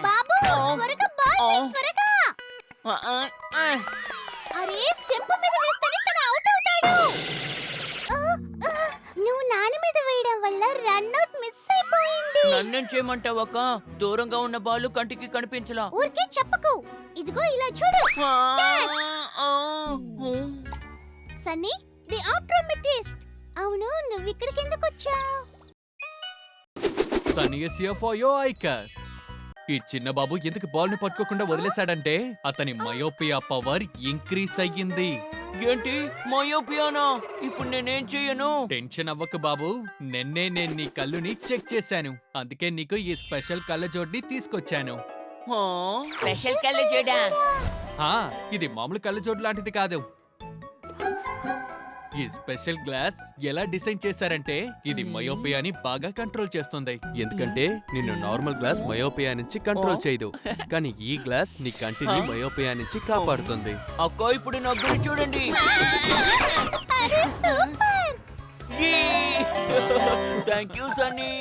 బాబు త్వరగా బాల్ త్వరగా. అరే స్టెంప్ మీద వేస్తేనే తను అవుట్ అవుతాడు. నువ్వు నాన్న మీద వేయడం వల్ల రన్ అవుట్ మిస్ అయిపోయింది. నన్నేం చేయమంటావక్క? దూరంగా ఉన్న బాలు కంటికి కనిపించలా. ఊరికే చెప్పకు. ఇదిగో ఇలా చూడు. Sunny the optometrist. అవును నువ్వు ఇక్కడికి ఎందుకు వచ్చావు? Sunny is here for your eye care. ఈ చిన్న బాబు ఎందుకు బాల్ ని పట్టుకోకుండా వదిలేశాడంటే అతని మయోపియా పవర్ ఇంక్రీస్ అయ్యింది. ఏంటి మయోపియానా? ఇప్పుడు నేనేం చెయ్యను? టెన్షన్ అవ్వకు బాబు, నేను నీ కళ్ళుని చెక్ చేశాను. అందుకే నీకు ఈ స్పెషల్ కళ్ళజోడ్ని తీసుకొచ్చాను. స్పెషల్ కళ్ళజోడా? ఇది మామూలు కళ్ళజోడు లాంటిది కాదు. ఈ స్పెషల్ గ్లాస్ ఎలా డిజైన్ చేశారంటే ఇది మయోపియాని బాగా కంట్రోల్ చేస్తుంది. ఎందుకంటే నిన్ను నార్మల్ గ్లాస్ మయోపియా నుంచి కంట్రోల్ చేయదు, కానీ ఈ గ్లాస్ నీ కంటిని మయోపియా నుంచి కాపాడుతుంది. అక్క ఇప్పుడు నా గురించి చూడండి. Thank you Sunny.